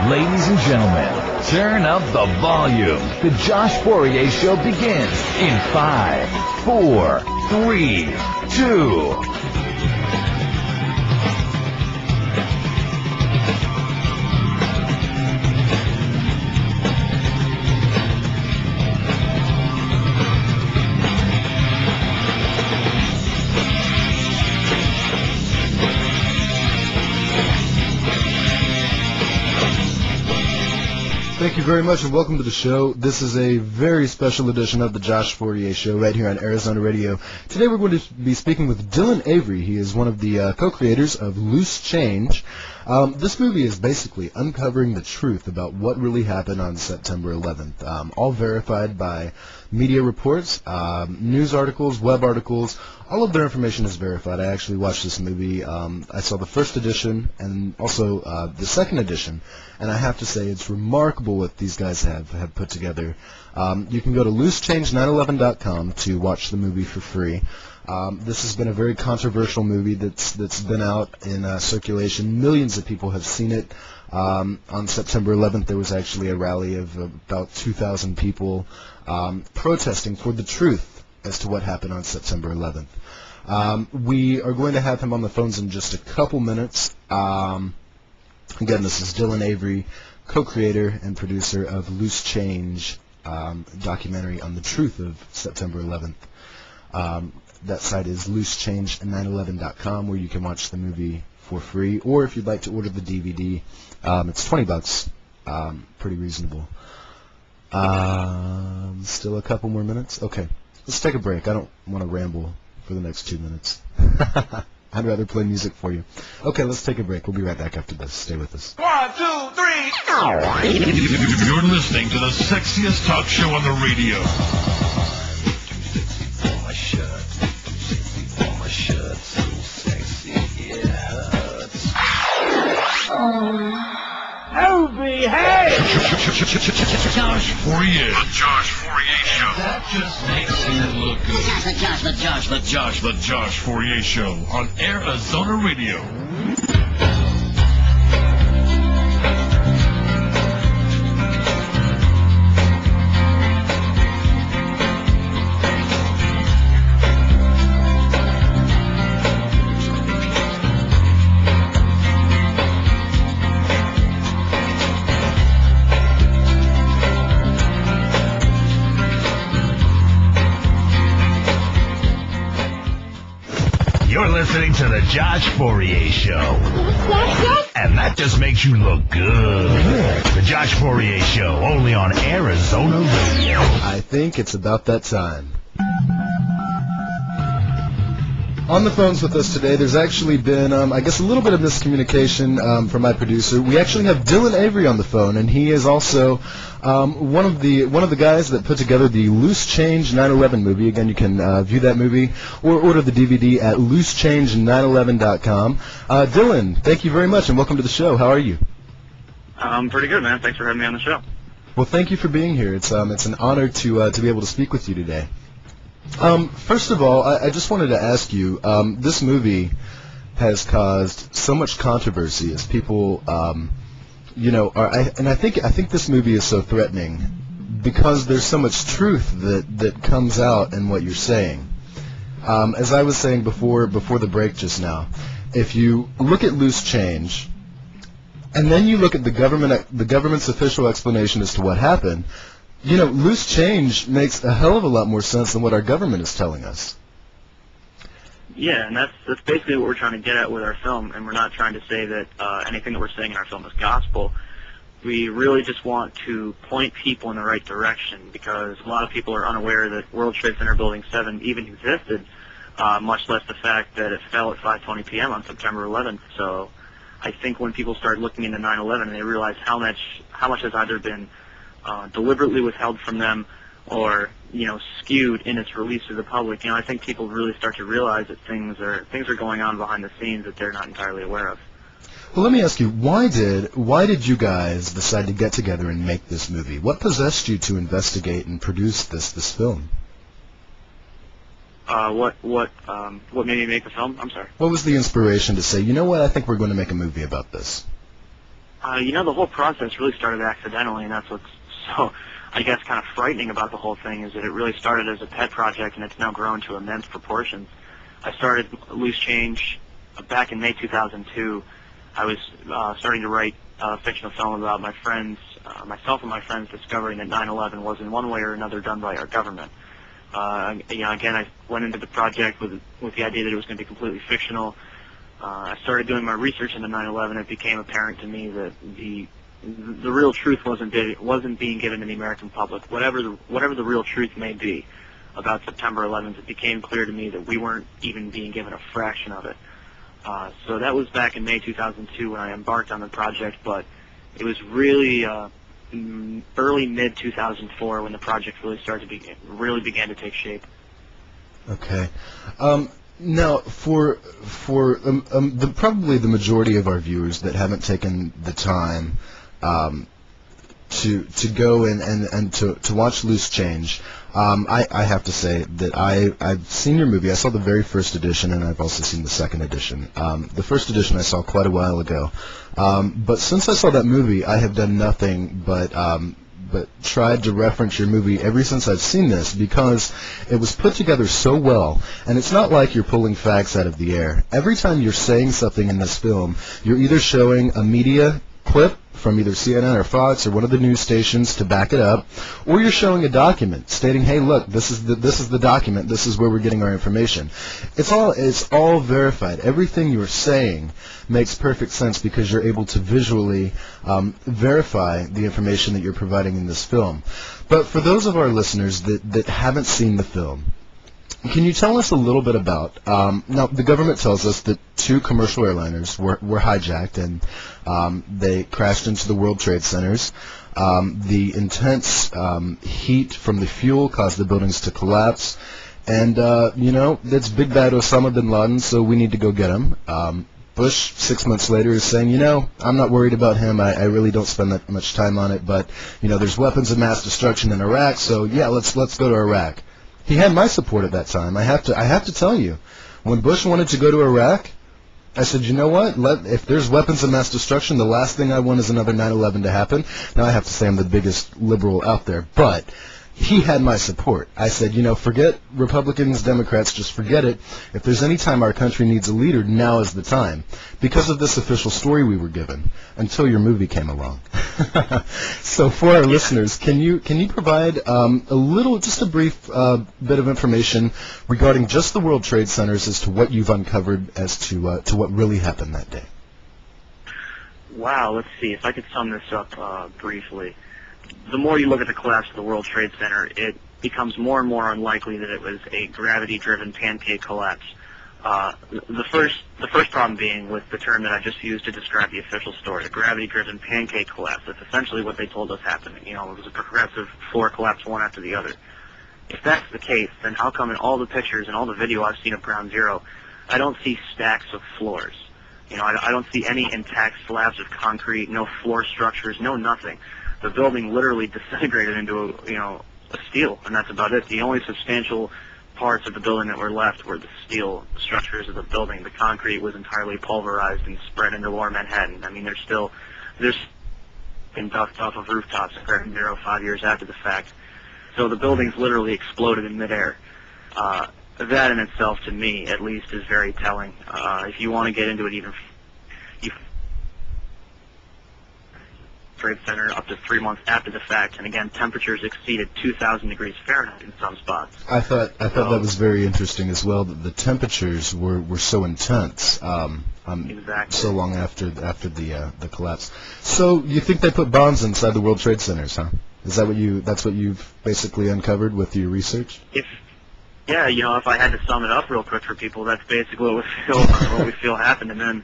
Ladies and gentlemen, turn up the volume. The Josh Fourrier Show begins in 5, 4, 3, 2... Thank you very much and welcome to the show. This is a very special edition of the Josh Fourrier Show right here on AirAzona Radio. Today we're going to be speaking with Dylan Avery. He is one of the co-creators of Loose Change. This movie is basically uncovering the truth about what really happened on September 11th, all verified by media reports, news articles, web articles. All of their information is verified. I actually watched this movie. I saw the first edition and also the second edition, and I have to say it's remarkable what these guys have put together. You can go to loosechange911.com to watch the movie for free. This has been a very controversial movie that's been out in circulation. Millions of people have seen it. On September 11th, there was actually a rally of about 2,000 people protesting for the truth as to what happened on September 11th. We are going to have him on the phones in just a couple minutes. Again, this is Dylan Avery, co-creator and producer of Loose Change, documentary on the truth of September 11th. That site is loosechange911.com, where you can watch the movie for free, or if you'd like to order the DVD, it's $20, pretty reasonable. Still a couple more minutes? Okay, let's take a break. I don't want to ramble for the next 2 minutes. I'd rather play music for you. Okay, let's take a break. We'll be right back after this. Stay with us. 1, 2, 3. You're listening to the sexiest talk show on the radio. Avery, hey! Josh Fourrier. The Josh Fourrier Show. That just makes you look good. The Josh Fourrier Show on AirAzona Radio. You're listening to the Josh Fourrier Show. And that just makes you look good. The Josh Fourrier Show, only on AirAzona Radio. I think it's about that time. On the phones with us today, there's actually been, I guess, a little bit of miscommunication from my producer. We actually have Dylan Avery on the phone, and he is also one of the guys that put together the Loose Change 9/11 movie. Again, you can view that movie or order the DVD at loosechange911.com. Dylan, thank you very much, and welcome to the show. How are you? I'm pretty good, man. Thanks for having me on the show. Well, thank you for being here. It's an honor to be able to speak with you today. First of all, I just wanted to ask you, this movie has caused so much controversy as people, and I think this movie is so threatening because there's so much truth that comes out in what you're saying. As I was saying before the break just now, if you look at Loose Change, and then you look at the government's official explanation as to what happened, Loose Change makes a hell of a lot more sense than what our government is telling us. Yeah, and that's basically what we're trying to get at with our film, and we're not trying to say that anything that we're saying in our film is gospel. We really just want to point people in the right direction, because a lot of people are unaware that World Trade Center Building 7 even existed, much less the fact that it fell at 5:20 p.m. on September 11th. So I think when people start looking into 9/11, they realize how much has either been deliberately withheld from them or skewed in its release to the public. I think people really start to realize that things are going on behind the scenes that they're not entirely aware of. Well, let me ask you, why did you guys decide to get together and make this movie? What possessed you to investigate and produce this film? What made me make the film? I'm sorry. What was the inspiration to say, you know what, I think we're going to make a movie about this? The whole process really started accidentally, and that's what's so, I guess, kind of frightening about the whole thing, is that it really started as a pet project, and it's now grown to immense proportions. I started Loose Change back in May 2002. I was starting to write a fictional film about myself and my friends discovering that 9/11 was in one way or another done by our government. Again, I went into the project with the idea that it was going to be completely fictional. I started doing my research into 9/11. It became apparent to me that the real truth wasn't being given to the American public. Whatever the real truth may be about September 11th, it became clear to me that we weren't even being given a fraction of it. So that was back in May 2002 when I embarked on the project, but it was really early mid-2004 when the project really began to take shape. Okay. Now, for probably the majority of our viewers that haven't taken the time to go and to watch Loose Change, I have to say that I've seen your movie. I saw the very first edition, and I've also seen the second edition. The first edition I saw quite a while ago, but since I saw that movie, I have done nothing but tried to reference your movie ever since I've seen this, because it was put together so well, and it's not like you're pulling facts out of the air. Every time you're saying something in this film, you're either showing a media clip from either CNN or Fox or one of the news stations to back it up, or you're showing a document stating, "Hey, look, this is the document. This is where we're getting our information." It's all verified. Everything you're saying makes perfect sense because you're able to visually verify the information that you're providing in this film. But for those of our listeners that haven't seen the film, can you tell us a little bit about, now the government tells us that 2 commercial airliners were hijacked and they crashed into the World Trade Centers. The intense heat from the fuel caused the buildings to collapse. And, that's big bad Osama bin Laden, so we need to go get him. Bush, 6 months later, is saying, I'm not worried about him. I really don't spend that much time on it. But, there's weapons of mass destruction in Iraq, so yeah, let's go to Iraq. He had my support at that time. I have to tell you, when Bush wanted to go to Iraq, I said, you know what? If there's weapons of mass destruction, the last thing I want is another 9/11 to happen. Now I have to say I'm the biggest liberal out there, but he had my support. I said, forget Republicans, Democrats, just forget it. If there's any time our country needs a leader, now is the time. Because of this official story we were given, until your movie came along. So for our listeners, can you provide just a brief bit of information regarding just the World Trade Centers as to what you've uncovered as to what really happened that day? Wow, let's see. If I could sum this up briefly. The more you look at the collapse of the World Trade Center, it becomes more and more unlikely that it was a gravity-driven pancake collapse. The first problem being with the term that I just used to describe the official story, a gravity-driven pancake collapse. That's essentially what they told us happened. It was a progressive floor collapse one after the other. If that's the case, then how come in all the pictures and all the video I've seen of Ground Zero, I don't see stacks of floors? I don't see any intact slabs of concrete, no floor structures, no nothing. The building literally disintegrated into a steel, and that's about it. The only substantial parts of the building that were left were the steel structures of the building. The concrete was entirely pulverized and spread into Lower Manhattan. I mean, there's been ducked off of rooftops at Ground Zero 5 years after the fact. So the buildings literally exploded in midair. That in itself, to me at least, is very telling. If you want to get into it even, Trade Center up to 3 months after the fact, and again, temperatures exceeded 2,000 degrees Fahrenheit in some spots. I thought that was very interesting as well, that the temperatures were so intense exactly. so long after the collapse. So you think they put bombs inside the World Trade Centers, huh? Is that that's what you've basically uncovered with your research? If I had to sum it up real quick for people, that's basically what we feel happened. And then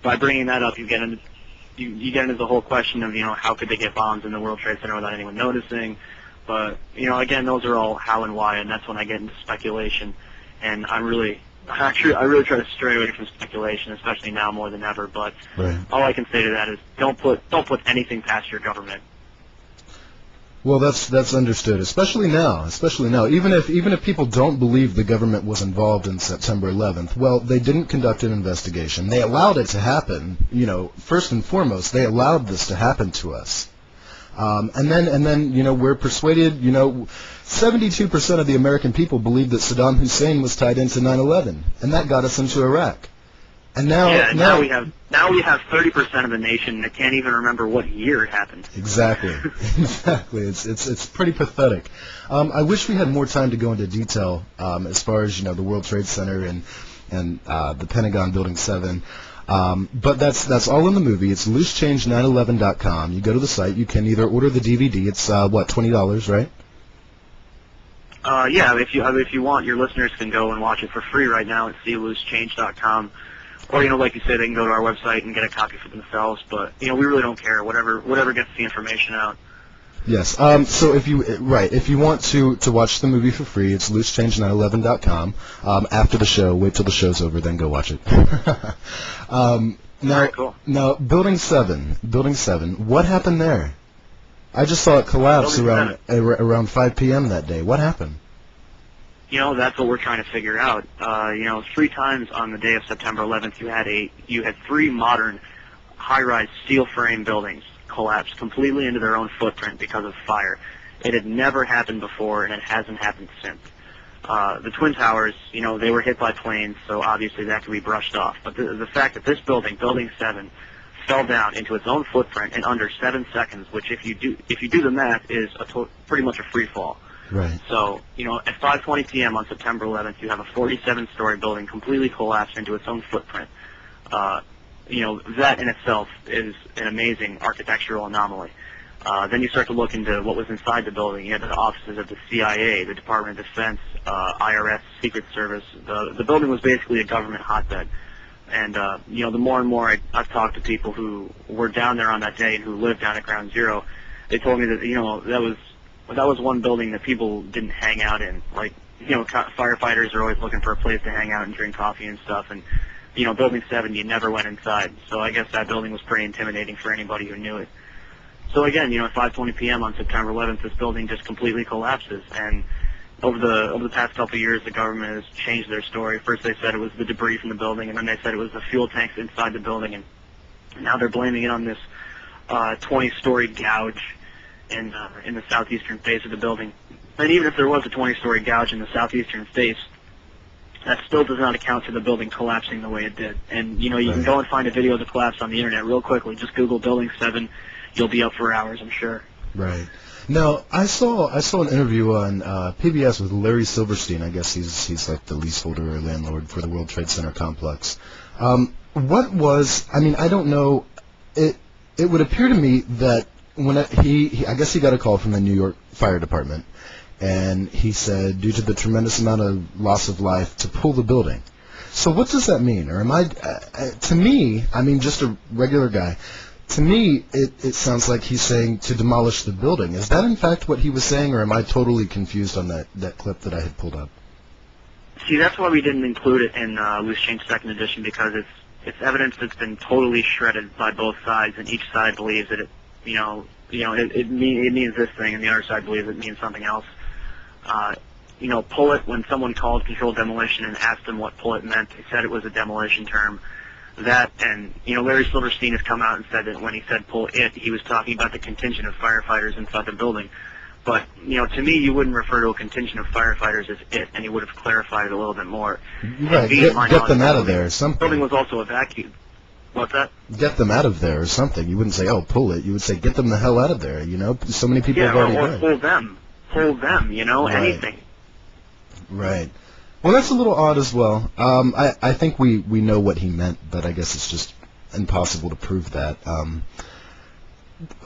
by bringing that up, you get into the whole question of, how could they get bombs in the World Trade Center without anyone noticing? But, again, those are all how and why, and that's when I get into speculation. And I really try to stray away from speculation, especially now more than ever. But all I can say to that is don't put anything past your government. Well, that's understood, especially now. Especially now, even if people don't believe the government was involved in September 11th, well, they didn't conduct an investigation. They allowed it to happen. You know, first and foremost, they allowed this to happen to us. And then, you know, we're persuaded. You know, 72% of the American people believed that Saddam Hussein was tied into 9/11, and that got us into Iraq. And now we have 30% of the nation that can't even remember what year it happened. Exactly, exactly. It's pretty pathetic. I wish we had more time to go into detail as far as, you know, the World Trade Center and the Pentagon Building 7. But that's all in the movie. It's loosechange911.com. You go to the site. You can either order the DVD. It's $20, right? Yeah. If you want, your listeners can go and watch it for free right now at loosechange.com. Or, you know, like you said, they can go to our website and get a copy for themselves. But, you know, we really don't care. Whatever gets the information out. Yes. So if you want to watch the movie for free, it's loosechange911.com. After the show, wait till the show's over, then go watch it. Now, Building 7. What happened there? I just saw it collapse around 5 p.m. that day. What happened? You know, that's what we're trying to figure out. You know, 3 times on the day of September 11th, you had 3 modern high-rise steel frame buildings collapse completely into their own footprint because of fire. It had never happened before, and it hasn't happened since. The Twin Towers, you know, they were hit by planes, so obviously that could be brushed off. But the fact that this building, Building 7, fell down into its own footprint in under 7 seconds, which if you do the math is pretty much a free fall. Right. So, you know, at 5:20 p.m. on September 11th, you have a 47-story building completely collapse into its own footprint. You know, that in itself is an amazing architectural anomaly. Then you start to look into what was inside the building. You had the offices of the CIA, the Department of Defense, IRS, Secret Service. The building was basically a government hotbed. And, you know, the more and more I've talked to people who were down there on that day and who lived down at Ground Zero, they told me that, you know, that was one building that people didn't hang out in. Like, you know, firefighters are always looking for a place to hang out and drink coffee and stuff. And, you know, Building 7, you never went inside. So I guess that building was pretty intimidating for anybody who knew it. So again, you know, at 5:20 p.m. on September 11th, this building just completely collapses. And over the past couple of years, the government has changed their story. First they said it was the debris from the building, and then they said it was the fuel tanks inside the building. And now they're blaming it on this 20-story gouge in the southeastern face of the building. And even if there was a 20-story gouge in the southeastern face, that still does not account for the building collapsing the way it did. And, you know, you can go and find a video of the collapse on the internet real quickly. Just Google Building 7. You'll be up for hours, I'm sure. Right. Now, I saw an interview on PBS with Larry Silverstein. I guess he's like the leaseholder or landlord for the World Trade Center complex. I don't know. It would appear to me that when I guess he got a call from the New York Fire Department, and he said, due to the tremendous amount of loss of life, to pull the building. So what does that mean? Or am I, to me, I mean, just a regular guy, to me, it sounds like he's saying to demolish the building. Is that in fact what he was saying, or am I totally confused on that clip that I had pulled up? See, that's why we didn't include it in Loose Change Second Edition, because it's evidence that's been totally shredded by both sides, and each side believes that it means this thing, and the other side believes it means something else. You know, pull it, when someone called controlled demolition and asked them what pull it meant, they said it was a demolition term. That, and, you know, Larry Silverstein has come out and said that when he said pull it, he was talking about the contingent of firefighters inside the building. But, you know, to me, you wouldn't refer to a contingent of firefighters as it, and he would have clarified it a little bit more. Right, get them out of there or something. The building was also evacuated. What's that? Get them out of there or something. You wouldn't say, oh, pull it. You would say, get them the hell out of there, you know? So many people have already died. Pull them, you know, right. Anything. Right. Well, that's a little odd as well. I think we know what he meant, but I guess it's just impossible to prove that.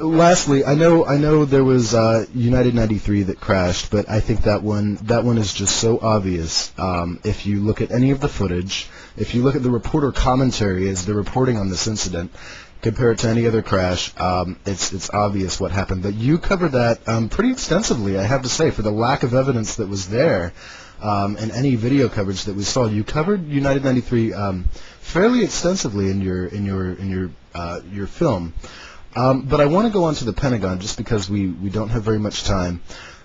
Lastly, I know there was United 93 that crashed, but I think that one is just so obvious. If you look at any of the footage, if you look at the reporter commentary as they're reporting on this incident, compare it to any other crash, it's obvious what happened. But you covered that pretty extensively, I have to say, for the lack of evidence that was there. And any video coverage that we saw, you covered United 93 fairly extensively in your film. But I want to go on to the Pentagon just because we don't have very much time.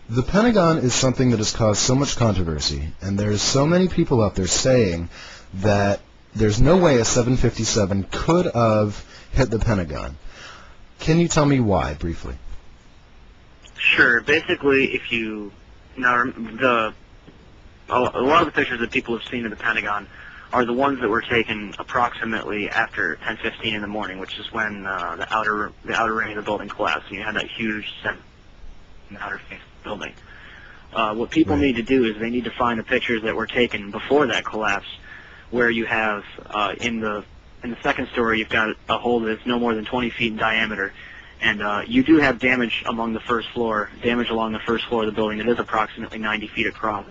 The Pentagon is something that has caused so much controversy, and there's so many people out there saying that there's no way a 757 could have hit the Pentagon. Can you tell me why, briefly? Sure. Basically, if you now a lot of the pictures that people have seen of the Pentagon are the ones that were taken approximately after 10:15 in the morning, which is when the outer ring of the building collapsed, and you had that huge outer face of the building. What people need to do is they need to find the pictures that were taken before that collapse, where you have in the second story you've got a hole that's no more than 20 feet in diameter, and you do have damage along the first floor of the building that is approximately 90 feet across.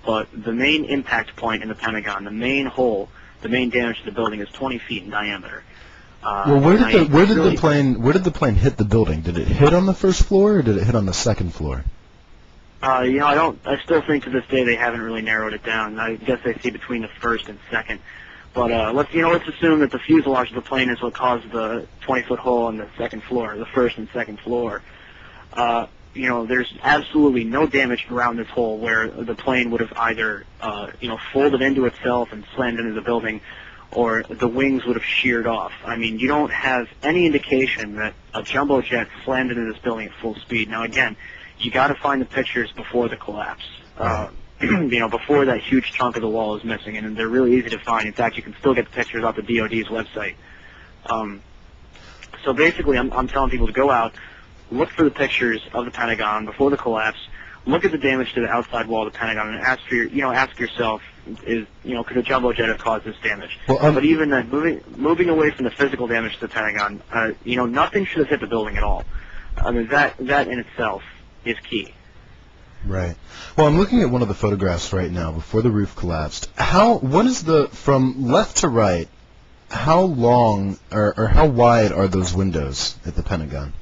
But the main impact point in the Pentagon, the main hole, the main damage to the building is 20 feet in diameter. Well, where did the plane hit the building? Did it hit on the first floor, or did it hit on the second floor? I still think to this day they haven't really narrowed it down. I guess they see between the first and second. But let's assume that the fuselage of the plane is what caused the 20-foot hole on the second floor, the first and second floor. There's absolutely no damage around this hole where the plane would have either, folded into itself and slammed into the building, or the wings would have sheared off. I mean, you don't have any indication that a jumbo jet slammed into this building at full speed. Now, again, you got to find the pictures before the collapse. Before that huge chunk of the wall is missing, and they're really easy to find. In fact, you can still get the pictures off the DoD's website. So basically, I'm telling people to go out, look for the pictures of the Pentagon before the collapse, look at the damage to the outside wall of the Pentagon, and ask yourself, could a jumbo jet have caused this damage? Well, but even then, moving away from the physical damage to the Pentagon, nothing should have hit the building at all. I mean, that in itself is key. Right. Well, I'm looking at one of the photographs right now before the roof collapsed. From left to right, how long or how wide are those windows at the Pentagon?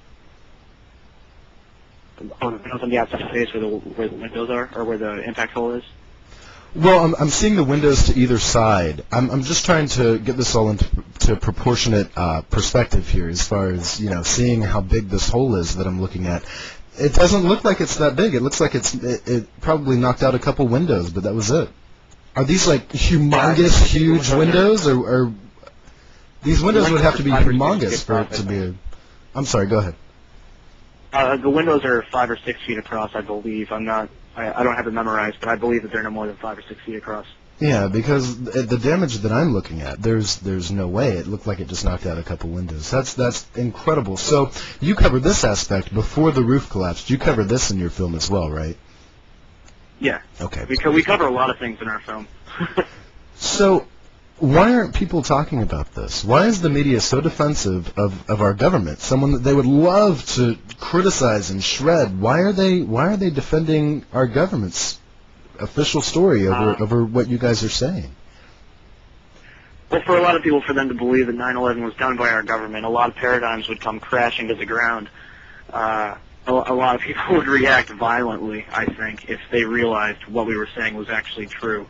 On the outside face where the windows are, or where the impact hole is? Well, I'm seeing the windows to either side. I'm just trying to get this all into proportionate perspective here, as far as seeing how big this hole is that I'm looking at. It doesn't look like it's that big. It looks like it probably knocked out a couple windows, but that was it. Are these like humongous, huge windows, or these windows would have to be humongous for it to be? I'm sorry. Go ahead. The windows are 5 or 6 feet across, I believe. I don't have it memorized, but I believe that they're no more than 5 or 6 feet across. Yeah, because the damage that I'm looking at, there's no way. It looked like it just knocked out a couple windows. That's incredible. So you covered this aspect before the roof collapsed. You covered this in your film as well, right? Yeah. Okay. We cover a lot of things in our film. So why aren't people talking about this? Why is the media so defensive of our government? Someone that they would love to criticize and shred. Why are they defending our government's official story over what you guys are saying? Well, for a lot of people, for them to believe that 9/11 was done by our government, a lot of paradigms would come crashing to the ground. A lot of people would react violently, I think, if they realized what we were saying was actually true.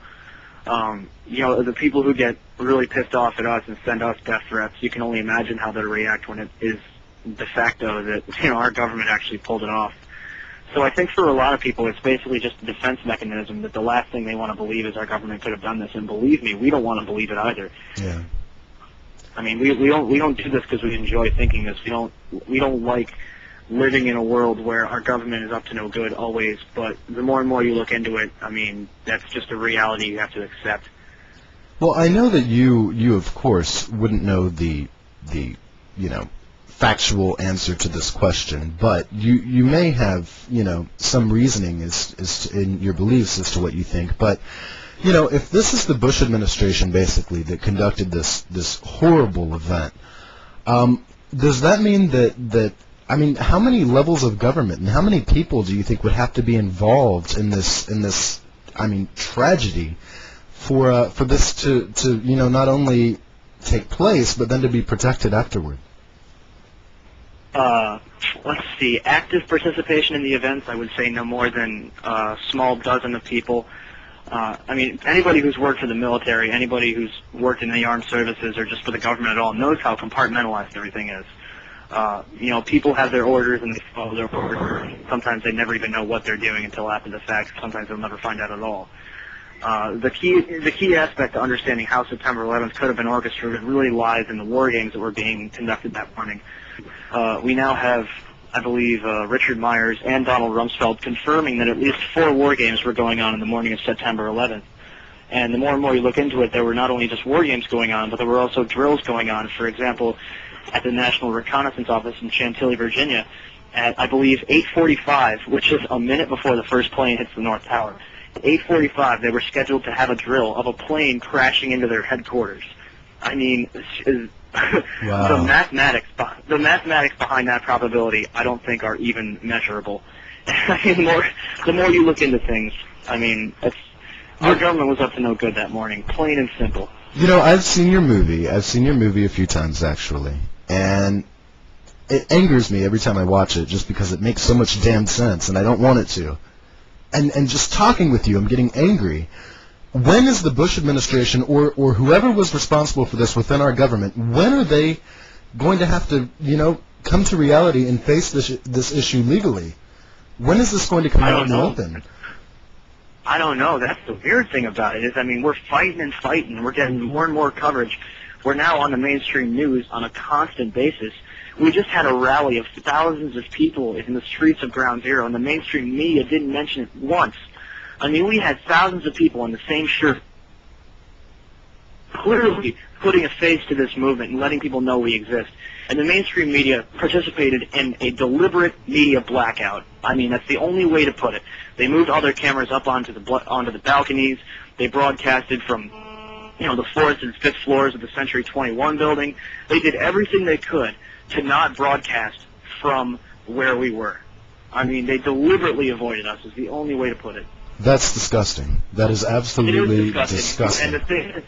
The people who get really pissed off at us and send us death threats, you can only imagine how they'll react when it is de facto that our government actually pulled it off. So I think for a lot of people, it's basically just a defense mechanism that the last thing they want to believe is our government could have done this. And believe me, we don't want to believe it either. Yeah. I mean, we don't do this because we enjoy thinking this. We don't like living in a world where our government is up to no good always. But the more and more you look into it, I mean, that's just a reality you have to accept. Well, I know that you of course wouldn't know the factual answer to this question, but you may have some reasoning as in your beliefs as to what you think. But if this is the Bush administration basically that conducted this horrible event, does that mean that how many levels of government and how many people do you think would have to be involved in this tragedy for this to not only take place but then to be protected afterward? Let's see. Active participation in the events, I would say no more than a small dozen of people. Anybody who's worked for the military, anybody who's worked in the armed services or just for the government at all knows how compartmentalized everything is. People have their orders and they follow their orders. Sometimes they never even know what they're doing until after the fact. Sometimes they'll never find out at all. The key aspect to understanding how September 11th could have been orchestrated really lies in the war games that were being conducted that morning. We now have, I believe, Richard Myers and Donald Rumsfeld confirming that at least 4 war games were going on in the morning of September 11th. And the more and more you look into it, there were not only just war games going on, but there were also drills going on. For example, at the National Reconnaissance Office in Chantilly, Virginia, at, I believe, 8:45, which is a minute before the first plane hits the North Tower. At 8:45, they were scheduled to have a drill of a plane crashing into their headquarters. I mean, wow. the mathematics behind that probability, I don't think are even measurable. The more you look into things, I mean, our government was up to no good that morning, plain and simple. You know, I've seen your movie. I've seen your movie a few times, actually. And it angers me every time I watch it just because it makes so much damn sense, and I don't want it to. And just talking with you, I'm getting angry. When is the Bush administration or whoever was responsible for this within our government, when are they going to have to, come to reality and face this issue legally? When is this going to come out in the open? I don't know. That's the weird thing about it is, we're fighting and fighting. We're getting more and more coverage. We're now on the mainstream news on a constant basis. We just had a rally of thousands of people in the streets of Ground Zero, and the mainstream media didn't mention it once. We had thousands of people in the same shirt, clearly putting a face to this movement and letting people know we exist. And the mainstream media participated in a deliberate media blackout. That's the only way to put it. They moved all their cameras up onto the balconies. They broadcasted from, the 4th and 5th floors of the Century 21 building. They did everything they could to not broadcast from where we were. They deliberately avoided us is the only way to put it. That's disgusting. That is absolutely disgusting. And the thing is,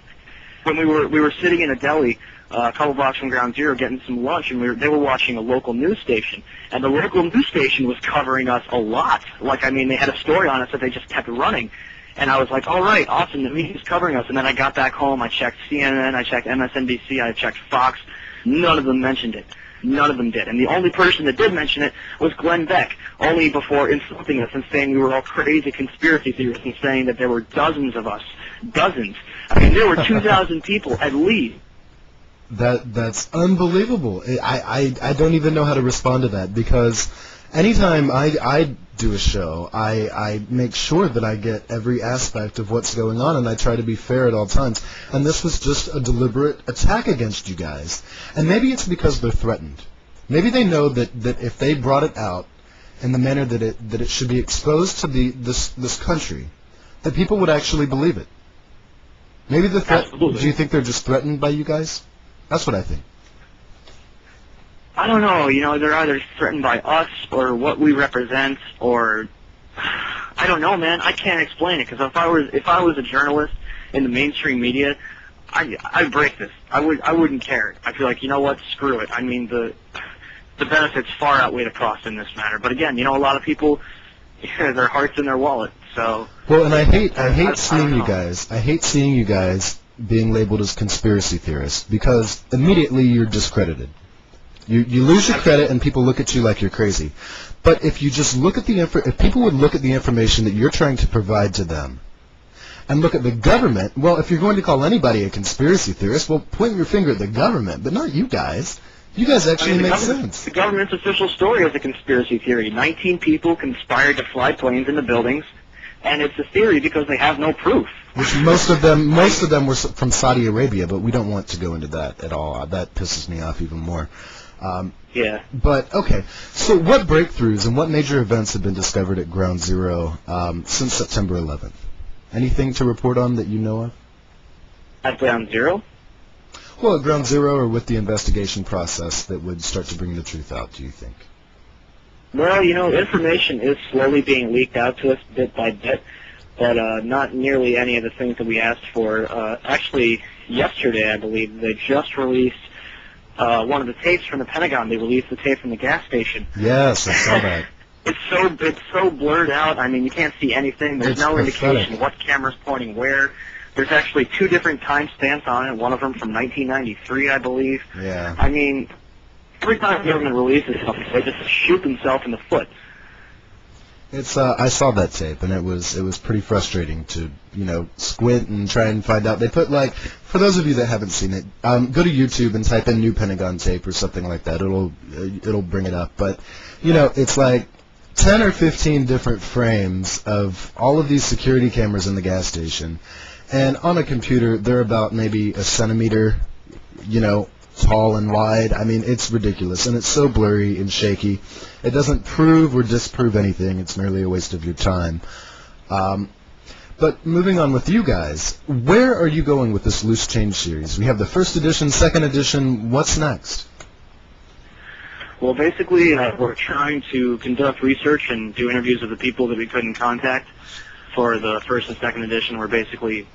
when we were sitting in a deli a couple blocks from Ground Zero getting some lunch, and they were watching a local news station, and the local news station was covering us a lot. They had a story on us that they just kept running, and I was like, all right, awesome, the media's covering us. And then I got back home, I checked CNN, I checked MSNBC, I checked Fox. None of them mentioned it. None of them did. And the only person that did mention it was Glenn Beck, only before insulting us and saying we were all crazy conspiracy theorists and saying that there were dozens of us. Dozens. There were 2,000 people at least. That's unbelievable. I don't even know how to respond to that, because anytime I do a show, I make sure that I get every aspect of what's going on, and I try to be fair at all times. And this was just a deliberate attack against you guys. And maybe it's because they're threatened. Maybe they know that if they brought it out in the manner that it should be exposed to this country, that people would actually believe it. Maybe the threat. Do you think they're just threatened by you guys? That's what I think. I don't know. They're either threatened by us or what we represent, or I don't know, man. I can't explain it, because if I was a journalist in the mainstream media, I'd break this. I wouldn't care. I'd be like, you know what? Screw it. The benefits far outweigh the cost in this matter. But again, a lot of people, their heart's in their wallet. So. Well, and I hate seeing you guys. I hate seeing you guys being labeled as conspiracy theorists, because immediately you're discredited. You lose your credit, and people look at you like you're crazy. But if you just look at if people would look at the information that you're trying to provide to them, and look at the government, well, if you're going to call anybody a conspiracy theorist, well, point your finger at the government, but not you guys. You guys actually make sense. The government's official story is a conspiracy theory. 19 people conspired to fly planes into buildings, and it's a theory because they have no proof. Which most of them were from Saudi Arabia, but we don't want to go into that at all. That pisses me off even more. Yeah. But, okay, so what breakthroughs and what major events have been discovered at Ground Zero since September 11th? Anything to report on that you know of? At Ground Zero? Well, at Ground Zero, or with the investigation process that would start to bring the truth out, do you think? Well, information is slowly being leaked out to us bit by bit, but not nearly any of the things that we asked for. Actually, yesterday, I believe, they just released one of the tapes from the Pentagon. They released the tape from the gas station. Yes, I saw that. It's so blurred out. You can't see anything. There's no indication what camera's pointing where. There's actually 2 different timestamps on it. One of them from 1993, I believe. Yeah. every time the government releases something, they just shoot themselves in the foot. It's I saw that tape, and it was pretty frustrating to squint and try and find out. They put, like, for those of you that haven't seen it, go to YouTube and type in New Pentagon Tape or something like that. It'll bring it up. But it's like 10 or 15 different frames of all of these security cameras in the gas station, and on a computer they're about maybe a centimeter, tall and wide. I mean, it's ridiculous, and it's so blurry and shaky. It doesn't prove or disprove anything. It's merely a waste of your time. But moving on with you guys, where are you going with this Loose Change series? We have the first edition, second edition. What's next? Well, basically, we're trying to conduct research and do interviews with the people that we couldn't contact for the first and second edition. We're basically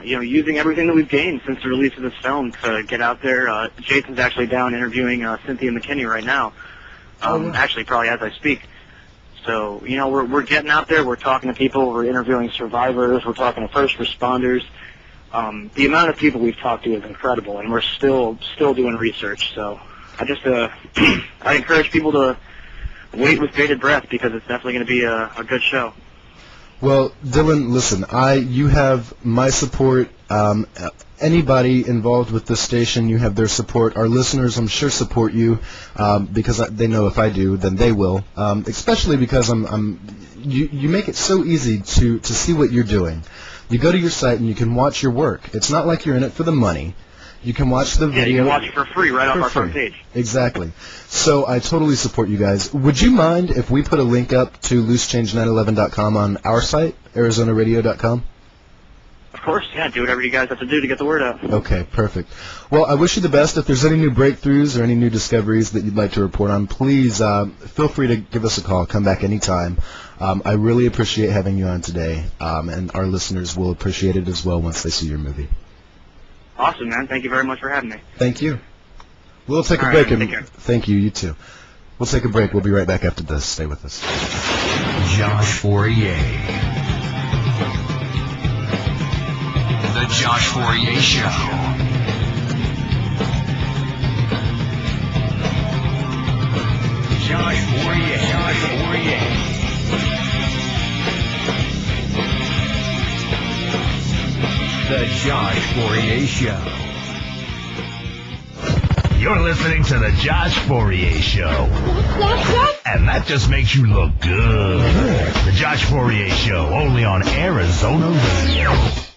using everything that we've gained since the release of this film to get out there. Jason's actually down interviewing Cynthia McKinney right now. Actually, probably as I speak. So, we're getting out there. We're talking to people. We're interviewing survivors. We're talking to first responders. The amount of people we've talked to is incredible, and we're still doing research. So, I just I encourage people to wait with bated breath because it's definitely going to be a good show. Well, Dylan, listen, you have my support. Anybody involved with this station, you have their support. Our listeners, I'm sure, support you because they know if I do, then they will. Especially because you make it so easy to see what you're doing. You go to your site and you can watch your work. It's not like you're in it for the money. You can watch the video. Yeah, you can watch it for free right off our front page. Exactly. So I totally support you guys. Would you mind if we put a link up to loosechange911.com on our site, ArizonaRadio.com? Of course, yeah. Do whatever you guys have to do to get the word out. Okay, perfect. Well, I wish you the best. If there's any new breakthroughs or any new discoveries that you'd like to report on, please feel free to give us a call. Come back anytime. I really appreciate having you on today, and our listeners will appreciate it as well once they see your movie. Awesome, man. Thank you very much for having me. Thank you. We'll take a break. Take care. Thank you. You too. We'll take a break. We'll be right back after this. Stay with us. Josh Fourrier. The Josh Fourrier Show. Josh Fourrier. Josh Fourrier. The Josh Fourrier Show. You're listening to The Josh Fourrier Show. And that just makes you look good. The Josh Fourrier Show, only on AirAzona Radio.